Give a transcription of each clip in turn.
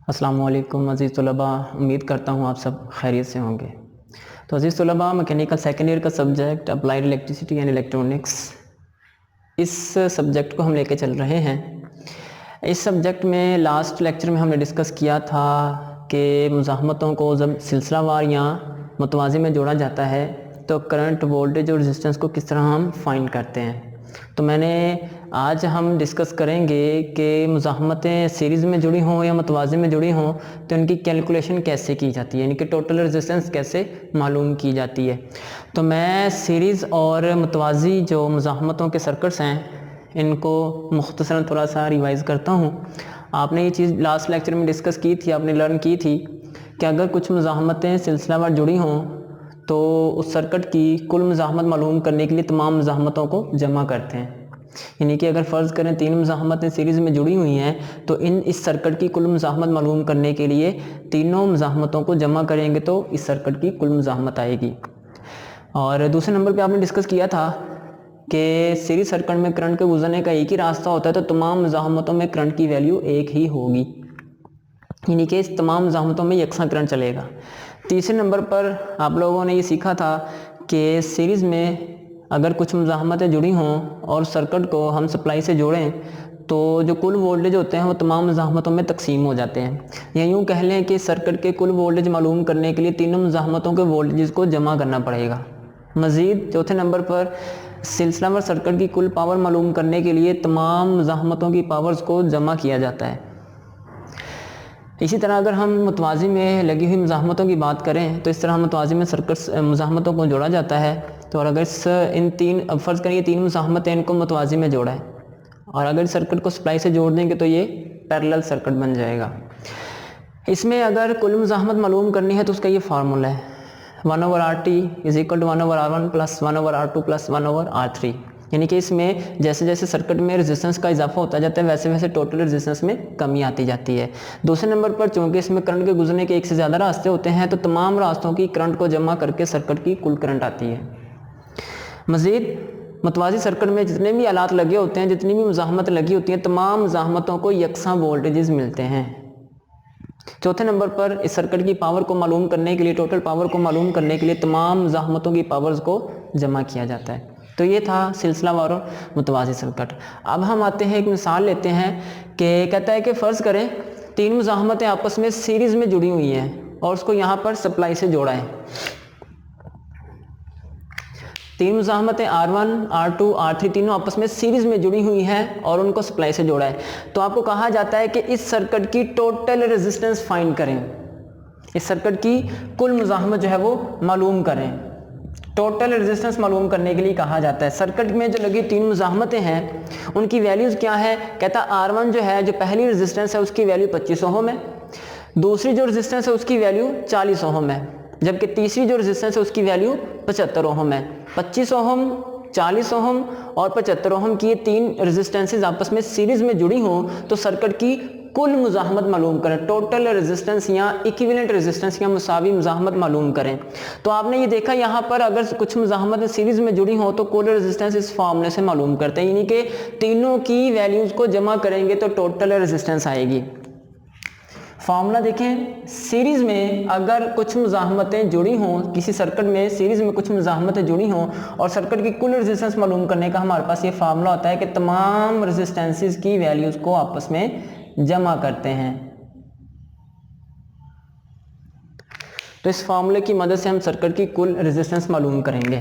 अस्सलाम वालेकुम अज़ीज़ तलबा, उम्मीद करता हूँ आप सब खैरियत से होंगे। तो अज़ीज़ तलबा, मैकेनिकल सेकेंड ईयर का subject applied electricity and electronics, इस सब्जेक्ट को हम लेके चल रहे हैं। इस सब्जेक्ट में लास्ट लेक्चर में हमने डिस्कस किया था कि मुज़ाहमतों को जब सिलसिलावार या मुतवाज़ी में जोड़ा जाता है तो करंट, वोल्टेज और रेजिस्टेंस को किस तरह हम फाइंड करते हैं। तो आज हम डिस्कस करेंगे कि मुज़ाहमतें सीरीज़ में जुड़ी हों या मुतवाज़ी में जुड़ी हों तो उनकी कैलकुलेशन कैसे की जाती है, यानी कि टोटल रेजिस्टेंस कैसे मालूम की जाती है। तो मैं सीरीज़ और मुतवाज़ी जो मुज़ाहमतों के सर्किट्स हैं इनको मुख्तसरन थोड़ा सा रिवाइज़ करता हूँ। आपने ये चीज़ लास्ट लेक्चर में डिस्कस की थी, आपने लर्न की थी कि अगर कुछ मुज़ाहमतें सिलसिलावार जुड़ी हों तो उस सर्किट की कुल मुज़ाहमत मालूम करने के लिए तमाम मुज़ाहमतों को जमा करते हैं। यानी कि अगर फ़र्ज़ करें 3 मुज़ाहमतें सीरीज़ में जुड़ी हुई हैं तो इस सर्किट की कुल मुज़ाहमत मालूम करने के लिए तीनों मुज़ाहमतों को जमा करेंगे तो इस सर्किट की कुल मुज़ाहमत आएगी। और दूसरे नंबर पे आपने डिस्कस किया था कि सीरीज़ सर्किट में करंट के गुजरने का एक ही रास्ता होता है, तो तमाम मुज़ाहमतों में करंट की वैल्यू एक ही होगी, यानी कि इस तमाम मुज़ाहमतों में यकसा करंट चलेगा। तीसरे नंबर पर आप लोगों ने ये सीखा था कि सीरीज़ में अगर कुछ मुज़ाहमतें जुड़ी हों और सर्किट को हम सप्लाई से जोड़ें तो जो कुल वोल्टेज होते हैं वो तमाम मुज़ाहमतों में तकसीम हो जाते हैं। या यूँ कह लें कि सर्किट के कुल वोल्टेज मालूम करने के लिए तीनों मुज़ाहमतों के वोल्टेज को जमा करना पड़ेगा। मज़ीद चौथे नंबर पर सिलसिलावार सर्किट की कुल पावर मालूम करने के लिए तमाम मुज़ाहमतों की पावर्स को जमा किया जाता है। इसी तरह अगर हम मुतवाज़ी में लगी हुई मुज़ाहमतों की बात करें तो इस तरह मुतवाज़ी में सर्किट मुज़ाहमतों को जोड़ा जाता है। तो और अगर इन तीन, अब फ़र्ज़ करिए 3 मुज़ाहमतें इनको मुतवाज़ी में जोड़ा है और अगर सर्किट को सप्लाई से जोड़ देंगे तो ये पैरेलल सर्किट बन जाएगा। इसमें अगर कुल मुज़ाहमत मालूम करनी है तो उसका ये फार्मूला है 1/RT = 1/R1 + 1/R2 + 1/R3। यानी कि इसमें जैसे जैसे सर्किट में रेजिस्टेंस का इजाफा होता जाता है वैसे वैसे टोटल रेजिस्टेंस में कमी आती जाती है। दूसरे नंबर पर चूँकि इसमें करंट के गुजरने के एक से ज़्यादा रास्ते होते हैं तो तमाम रास्तों की करंट को जमा करके सर्किट की कुल करंट आती है। मज़ीद मुतवाज़ी सर्किट में जितने भी आलात लगे होते हैं, जितनी भी मुज़ाहमत लगी होती हैं, तमाम मुज़ाहमतों को यकसा वोल्टेजेस मिलते हैं। चौथे नंबर पर इस सर्किट की पावर को मालूम करने के लिए, टोटल पावर को मालूम करने के लिए तमाम मुज़ाहमतों की पावर्स को जमा किया जाता है। तो ये था सिलसिलावार और मुतवाज़ी सर्किट। अब हम आते हैं, एक मिसाल लेते हैं कि कहता है कि फ़र्ज़ करें 3 मुज़ाहमतें आपस में सीरीज़ में जुड़ी हुई हैं और उसको यहाँ पर सप्लाई से जोड़ा है। 3 मुज़ाहमतें R1, R2, R3 तीनों आपस में सीरीज़ में जुड़ी हुई हैं और उनको सप्लाई से जोड़ा है। तो आपको कहा जाता है कि इस सर्किट की टोटल रेजिस्टेंस फाइंड करें, इस सर्किट की कुल मुज़ाहमत जो है वो मालूम करें। टोटल रेजिस्टेंस मालूम करने के लिए कहा जाता है सर्किट में जो लगी 3 मुज़ाहमतें हैं उनकी वैल्यूज़ क्या है। कहता R1 जो है, जो पहली रेजिस्टेंस है उसकी वैल्यू 25 ओम है, दूसरी जो रेजिस्टेंस है उसकी वैल्यू 40 ओम है, जबकि तीसरी जो रेजिस्टेंस है उसकी वैल्यू 75 ओम है। 25 ओम, 40 ओम और 75 ओम की ये 3 रेजिस्टेंसेज आपस में सीरीज़ में जुड़ी हों तो सर्किट की कुल मुज़ाहमत मालूम करें, टोटल रेजिस्टेंस या इक्विवेलेंट रेजिस्टेंस या मुसावी मुज़ाहमत मालूम करें। तो आपने ये देखा यहाँ पर अगर कुछ मुज़ाहमत सीरीज़ में जुड़ी हों तो कुल रेजिस्टेंस इस फॉर्मूले से मालूम करते हैं, यानी कि तीनों की वैल्यूज़ को जमा करेंगे तो टोटल रेजिस्टेंस आएगी। फार्मूला देखें, सीरीज़ में अगर कुछ मुज़ाहमतें जुड़ी हों, किसी सर्किट में सीरीज़ में कुछ मुज़ाहमतें जुड़ी हों और सर्किट की कुल रेजिस्टेंस मालूम करने का हमारे पास ये फार्मूला होता है कि तमाम रेजिस्टेंसेस की वैल्यूज़ को आपस में जमा करते हैं। तो इस फार्मूले की मदद से हम सर्किट की कुल रेजिस्टेंस मालूम करेंगे।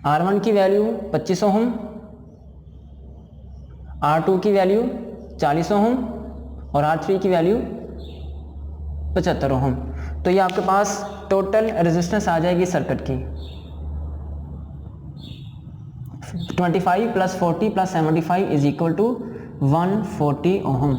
R1 की वैल्यू 25 ओम, R2 की वैल्यू 40 ओम और R3 की वैल्यू 75 ओम। तो ये आपके पास टोटल रेजिस्टेंस आ जाएगी सर्किट की 25 + 40 + 75 = 140 ओम।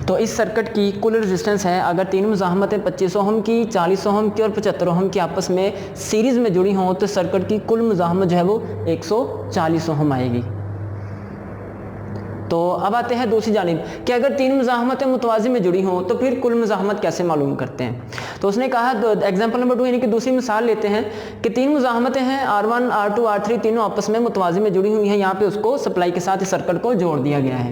तो इस सर्किट की कुल रेजिस्टेंस है, अगर 3 मुज़ाहमतें 25 ओम की, 40 ओम की और 75 ओम की आपस में सीरीज़ में जुड़ी हों तो सर्किट की कुल मुज़ाहमत जो है वो 140 ओम आएगी। तो अब आते हैं दूसरी जानिब कि अगर तीन मुज़ाहमतें मुतवाज़ी में जुड़ी हों तो फिर कुल मुज़ाहमत कैसे मालूम करते हैं। तो उसने कहा, एग्जाम्पल नंबर 2 यानी कि दूसरी मिसाल लेते हैं कि तीन मुज़ाहमतें हैं R1 R2 R3 तीनों आपस में मुतवाज़ी में जुड़ी हुई हैं। यहाँ पे उसको सप्लाई के साथ इस सर्किट को जोड़ दिया गया है।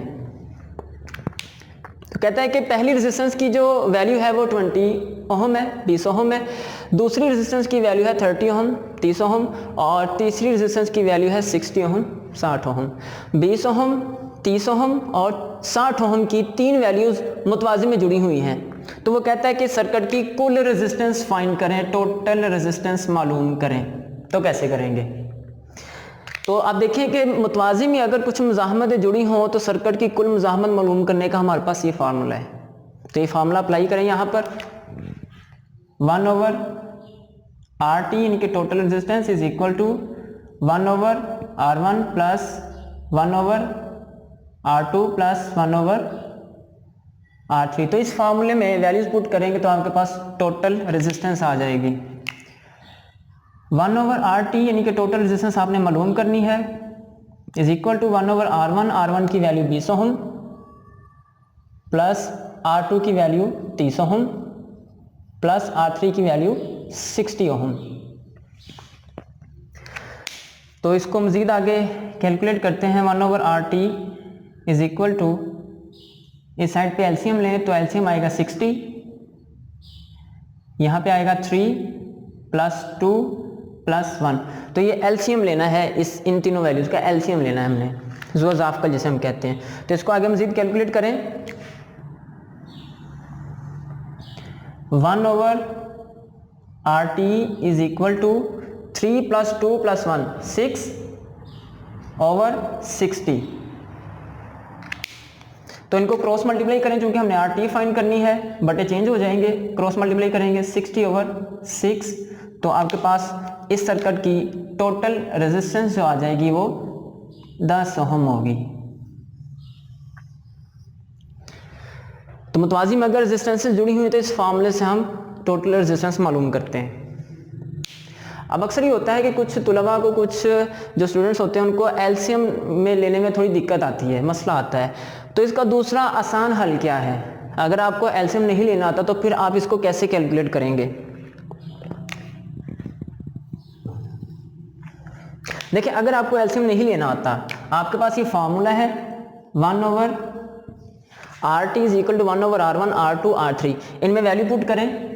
तो कहता है कि पहली रेजिस्टेंस की जो वैल्यू है वो 20 ओहम है, 20 ओहम है। दूसरी रेजिस्टेंस की वैल्यू है 30 ओहम, 30 ओहम। और तीसरी रेजिस्टेंस की वैल्यू है 60 ओहम, 60 ओहम। 20 ओहम, 30 ओहम और 60 ओहम की तीन वैल्यूज मुतवाज़ी में जुड़ी हुई हैं। तो वो कहता है कि सर्किट की कुल रेजिस्टेंस फाइंड करें, टोटल रेजिस्टेंस मालूम करें। तो कैसे करेंगे? तो आप देखिए कि मुतवाज़ी में अगर कुछ मुज़ाहमतें जुड़ी हों तो सर्किट की कुल मुज़ाहमत मालूम करने का हमारे पास ये फार्मूला है। तो ये फार्मूला अप्लाई करें यहाँ पर, 1/RT इनके total resistance is equal to 1/R1 plus 1/R2 plus 1/R3। तो इस फार्मूले में वैल्यूज पुट करेंगे तो आपके पास टोटल रेजिस्टेंस आ जाएगी। 1/RT यानी कि टोटल रेजिस्टेंस आपने मालूम करनी है, is equal to 1/R1, R1 की वैल्यू 20 ओहम प्लस R2 की वैल्यू 30 ओहम प्लस R3 की वैल्यू 60 ओहम। तो इसको मज़ीद आगे कैलकुलेट करते हैं। 1/RT इज इक्वल टू, इस साइड पे एलसीएम लें तो एलसीएम आएगा 60, यहाँ पे आएगा 3 प्लस 2 प्लस 1। तो ये एलसीएम लेना है, इन तीनों वैल्यूज़ का एलसीएम लेना है हमने, ज़ुअज़ाफ़ का जिसे हम कहते हैं। तो इसको आगे मज़ीद कैलकुलेट करें। 1/RT is equal to 3 plus 2 plus 1, 6/60। तो इनको क्रॉस मल्टीप्लाई करें, क्योंकि हमने RT फाइंड करनी है, बटे चेंज हो जाएंगे, क्रॉस मल्टीप्लाई करेंगे 60/6। तो आपके पास इस सर्किट की टोटल रेजिस्टेंस जो आ जाएगी वो 10 ओहम होगी। तो मुतवाज़ी में अगर रेजिस्टेंस जुड़ी हुई तो इस फार्मूले से हम टोटल रेजिस्टेंस मालूम करते हैं। अब अक्सर ये होता है कि कुछ तुलबा को, कुछ जो स्टूडेंट्स होते हैं उनको एलसीएम में लेने में थोड़ी दिक्कत आती है, मसला आता है। तो इसका दूसरा आसान हल क्या है? अगर आपको एलसीएम नहीं लेना आता तो फिर आप इसको कैसे कैलकुलेट करेंगे? देखिए, अगर आपको एलसीएम नहीं लेना आता, आपके पास ये फार्मूला है 1/RT is equal to 1/R1 R2 R3। इनमें वैल्यू पुट करें।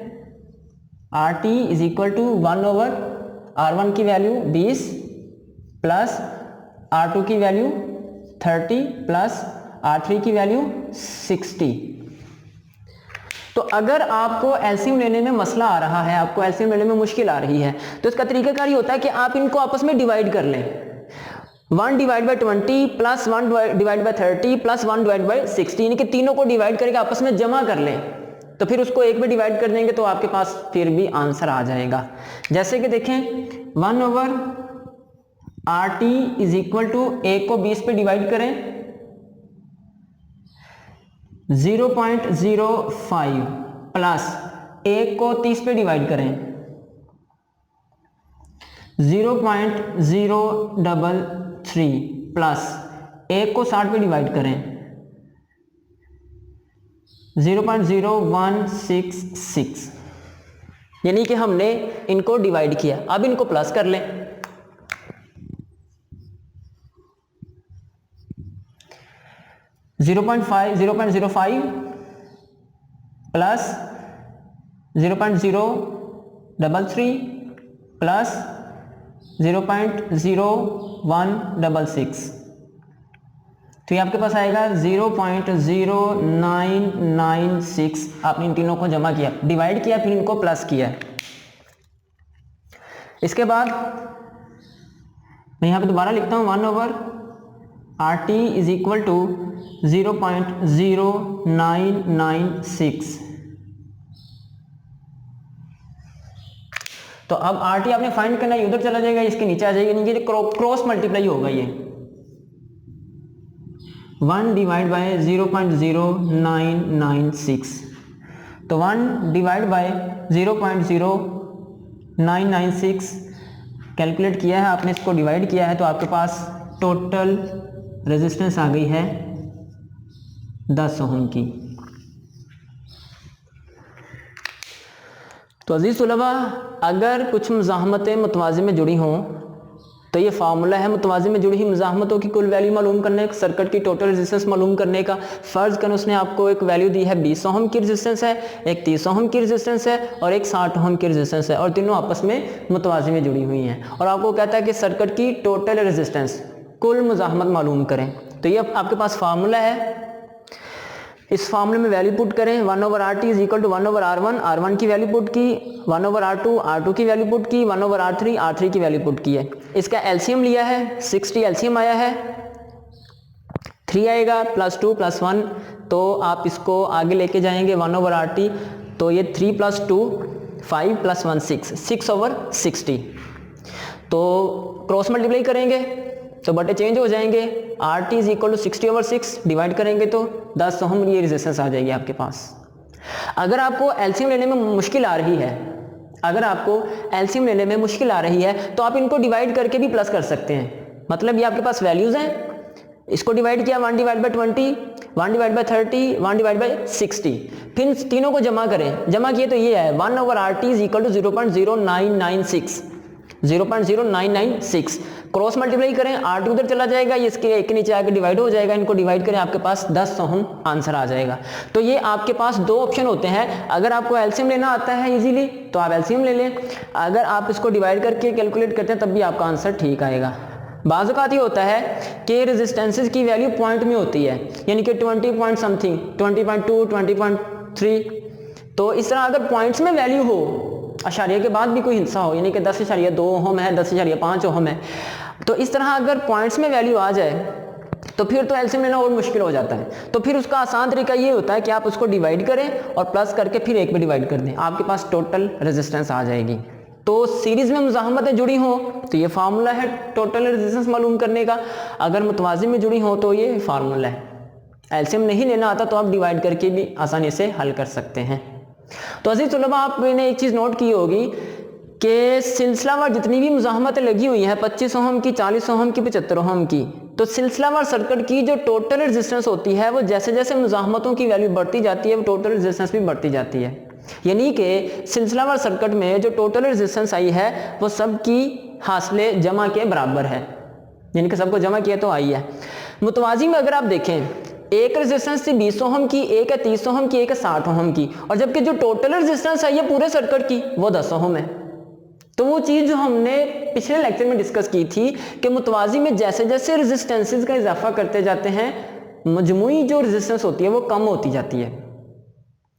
RT is equal to 1/R1 की वैल्यू 20 प्लस R2 की वैल्यू 30 प्लस R3 की वैल्यू 60। तो अगर आपको एलसीएम लेने में मसला आ रहा है, आपको एलसीएम लेने में मुश्किल आ रही है, तो इसका तरीकाकार ये होता है कि आप इनको आपस में डिवाइड कर लें। 1/20 प्लस 1/30 प्लस 1/60, यानी कि तीनों को डिवाइड करके आपस में जमा कर लें। तो फिर उसको एक में डिवाइड कर देंगे तो आपके पास फिर भी आंसर आ जाएगा। जैसे कि देखें, 1/RT इज इक्वल टू, एक को 20 पे डिवाइड करें 0.05 प्लस एक को 30 पे डिवाइड करें 0.033 प्लस एक को 60 पे डिवाइड करें 0.0166। यानी कि हमने इनको डिवाइड किया। अब इनको प्लस कर लें। 0.05 प्लस 0.033 प्लस 0.0166। तो ये आपके पास आएगा 0.0996। आपने इन तीनों को जमा किया, डिवाइड किया, फिर इनको प्लस किया। इसके बाद मैं यहाँ पे दोबारा लिखता हूँ 1/RT इज इक्वल टू 0.0996। तो अब RT आपने फाइंड करना है, उधर चला जाएगा, इसके नीचे आ जाएगा, नीचे क्रॉस मल्टीप्लाई होगा। ये 1 डिवाइड बाय 0.0996। तो 1 डिवाइड बाय 0.0996 कैलकुलेट किया है आपने, इसको डिवाइड किया है, तो आपके पास टोटल रेजिस्टेंस आ गई है 10 ओम की। तो अजीज़ तुलबा, अगर कुछ मुज़ाहमतें मुतवाज़ी में जुड़ी हों तो ये फार्मूला है मुतवाज़ी में जुड़ी हुई मुज़ाहमतों की कुल वैल्यू मालूम करने का, सर्किट की टोटल रेजिस्टेंस मालूम करने का। फ़र्ज़ कर उसने आपको एक वैल्यू दी है 20 ओम की रेजिस्टेंस है, एक 30 ओम की रेजिस्टेंस है और एक 60 ओम की रेजिस्टेंस है और तीनों आपस में मुतवाज़ी में जुड़ी हुई हैं और आपको कहता है कि सर्किट की टोटल रेजिस्टेंस कुल मुज़ाहमत मालूम करें। तो ये आपके पास फार्मूला है, इस फार्मूले में वैल्यू पुट करें 1/RT is equal to 1/R1, R1 की वैल्यू पुट की, 1/R2, R2 की वैल्यू पुट की, 1/R3, R3 की वैल्यू पुट की है। इसका एलसीएम लिया है 60, एलसीएम आया है 3 आएगा +2 +1, तो आप इसको आगे लेके जाएंगे 1/RT, तो ये 3 + 2 5 + 1 6/60। तो क्रॉस मल्टीप्लाई करेंगे तो बटे चेंज हो जाएंगे, RT is equal to 60/6, divide करेंगे तो 10 ओम ये रेजिस्टेंस आ जाएगी आपके पास। अगर आपको एलसीएम लेने में मुश्किल आ रही है, अगर आपको एलसीएम लेने में मुश्किल आ रही है तो आप इनको डिवाइड करके भी प्लस कर सकते हैं। मतलब ये आपके पास वैल्यूज़ हैं, इसको डिवाइड किया 1/20, 1/30, 1/60, फिर तीनों को जमा करें, जमा किए तो ये है 1/RT is equal to 0.0996, 0.0996। Cross multiply करें, R2 उधर चला जाएगा, ये इसके एक के नीचे आके डिवाइड हो जाएगा, इनको डिवाइड करें आपके पास 10 ओम आंसर आ जाएगा। तो ये आपके पास दो ऑप्शन होते हैं, अगर आपको एलसीएम लेना आता है इजीली तो आप एलसीएम ले लें, अगर आप इसको डिवाइड करके कैलकुलेट करते हैं तब भी आपका आंसर ठीक आएगा। बाज़ औक़ात ये होता है कि रेजिस्टेंसेस की वैल्यू पॉइंट में होती है, यानी कि 20 पॉइंट समथिंग, 20.2, 20.3, तो इस तरह अगर पॉइंट्स में वैल्यू हो, अशारिया के बाद भी कोई हिस्सा हो, यानी कि 10.2 ओम है, 10.5 ओम है, तो इस तरह अगर पॉइंट्स में वैल्यू आ जाए तो फिर तो एलसीएम लेना और मुश्किल हो जाता है। तो फिर उसका आसान तरीका ये होता है कि आप उसको डिवाइड करें और प्लस करके फिर एक में डिवाइड कर दें, आपके पास टोटल रेजिस्टेंस आ जाएगी। तो सीरीज में मुज़ाहमतें जुड़ी हों तो ये फार्मूला है टोटल रेजिस्टेंस मालूम करने का, अगर मुतवाज़ी में जुड़ी हो तो ये फार्मूला है। एलसीएम नहीं लेना आता तो आप डिवाइड करके भी आसानी से हल कर सकते हैं। तो अज़ीज़ तुलबा, आपने एक चीज़ नोट की होगी कि सिलसिलावार जितनी भी मुज़ाहमतें लगी हुई हैं 25 ओम की, 40 ओम की, 75 ओम की, तो सिलसिलावार सर्किट की जो टोटल रेजिस्टेंस होती है वो जैसे जैसे मुज़ाहमतों की वैल्यू बढ़ती जाती है वो टोटल रेजिस्टेंस भी बढ़ती जाती है। यानी कि सिलसिलावार सर्किट में जो टोटल रेजिस्टेंस आई है वो सबकी हासिले जमा के बराबर है, यानी कि सबको जमा किया तो आई है। मुतवाज़ी में अगर आप देखें, एक रेजिस्टेंस थी 20 ओम की, एक है 30 ओम की, एक है 60 ओम की, और जबकि जो टोटल रेजिस्टेंस है ये पूरे सर्किट की वो 10 ओम है। तो वो चीज़ जो हमने पिछले लेक्चर में डिस्कस की थी कि मुतवाज़ी में जैसे जैसे रेजिस्टेंसेस का इजाफा करते जाते हैं मजमूई जो रेजिस्टेंस होती है वो कम होती जाती है,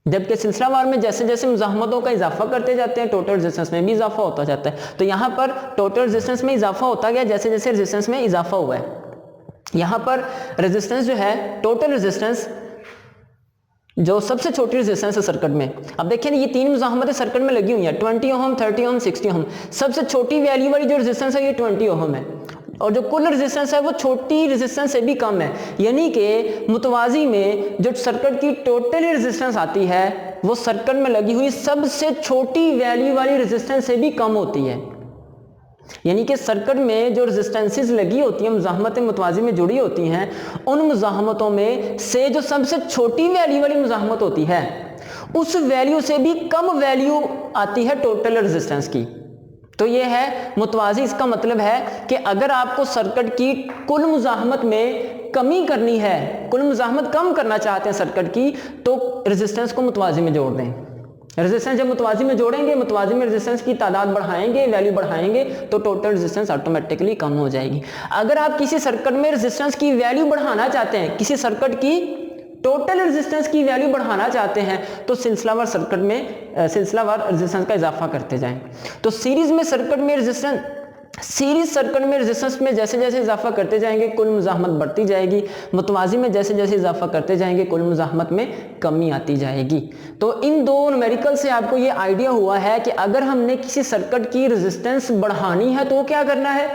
जबकि सिलसिलावार में जैसे जैसे मुज़ाहमतों का इजाफा करते जाते हैं टोटल रेजिस्टेंस में भी इजाफा होता जाता है। तो यहाँ पर टोटल रेजिस्टेंस में इजाफा होता गया जैसे जैसे रेजिस्टेंस में इजाफा हुआ है। यहाँ पर रेजिस्टेंस जो है टोटल रेजिस्टेंस जो सबसे छोटी रेजिस्टेंस है सर्किट में, अब देखिए ये तीन मुज़ाहमतें सर्किट में लगी हुई हैं 20 ओम, 30 ओम, 60 ओम। सबसे छोटी वैल्यू वाली जो रेजिस्टेंस है ये 20 ओम है और जो कुल रेजिस्टेंस है वो छोटी रेजिस्टेंस से भी कम है, यानी कि मुतवाज़ी में जो सर्किट की टोटल रेजिस्टेंस आती है वो सर्किट में लगी हुई सबसे छोटी वैल्यू वाली रेजिस्टेंस से भी कम होती है। यानी कि सर्किट में जो रेजिस्टेंसेस लगी होती हैं, मुज़ाहमतें मुतवाज़ी में जुड़ी होती हैं, उन मुज़ाहमतों में से जो सबसे छोटी वैल्यू वाली मुज़ाहमत होती है उस वैल्यू से भी कम वैल्यू आती है टोटल रेजिस्टेंस की। तो ये है मुतवाज़ी। इसका मतलब है कि अगर आपको सर्किट की कुल मुज़ाहमत में कमी करनी है, कुल मुज़ाहमत कम करना चाहते हैं सर्किट की, तो रेजिस्टेंस को मुतवाज़ी में जोड़ दें। रेजिस्टेंस जब मुतवाज़ी में जोड़ेंगे, मुतवाज़ी में रेजिस्टेंस की तादाद बढ़ाएंगे, वैल्यू बढ़ाएंगे, तो टोटल रेजिस्टेंस ऑटोमेटिकली कम हो जाएगी। अगर आप किसी सर्किट में रेजिस्टेंस की वैल्यू बढ़ाना चाहते हैं, किसी सर्किट की टोटल रेजिस्टेंस की वैल्यू बढ़ाना चाहते हैं, तो सिलसिलावार सर्किट में सिलसिलावार रेजिस्टेंस का इजाफा करते जाएं। तो सीरीज में सर्किट में रेजिस्टेंस, सीरीज सर्किट में रेजिस्टेंस में जैसे जैसे इजाफा करते जाएंगे कुल मुज़ाहमत बढ़ती जाएगी, मुतवाज़ी में जैसे जैसे इजाफा करते जाएंगे कुल मुज़ाहमत में कमी आती जाएगी। तो इन दो न्यूमेरिकल से आपको ये आइडिया हुआ है कि अगर हमने किसी सर्किट की रेजिस्टेंस बढ़ानी है तो क्या करना है,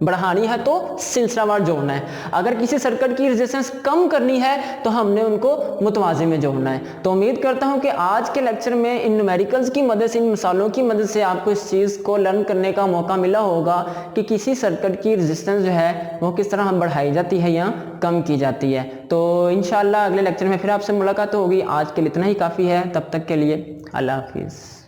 बढ़ानी है तो सिलसिलावार जोड़ना है, अगर किसी सर्किट की रेजिस्टेंस कम करनी है तो हमने उनको मुतवाज़ी में जोड़ना है। तो उम्मीद करता हूं कि आज के लेक्चर में इन न्यूमेरिकल्स की मदद से, इन मिसालों की मदद से आपको इस चीज़ को लर्न करने का मौका मिला होगा कि किसी सर्किट की रेजिस्टेंस जो है वो किस तरह बढ़ाई जाती है या कम की जाती है। तो इंशाअल्लाह अगले लेक्चर में फिर आपसे मुलाकात होगी। आज के लिए इतना ही काफ़ी है, तब तक के लिए अल्लाह हाफिज़।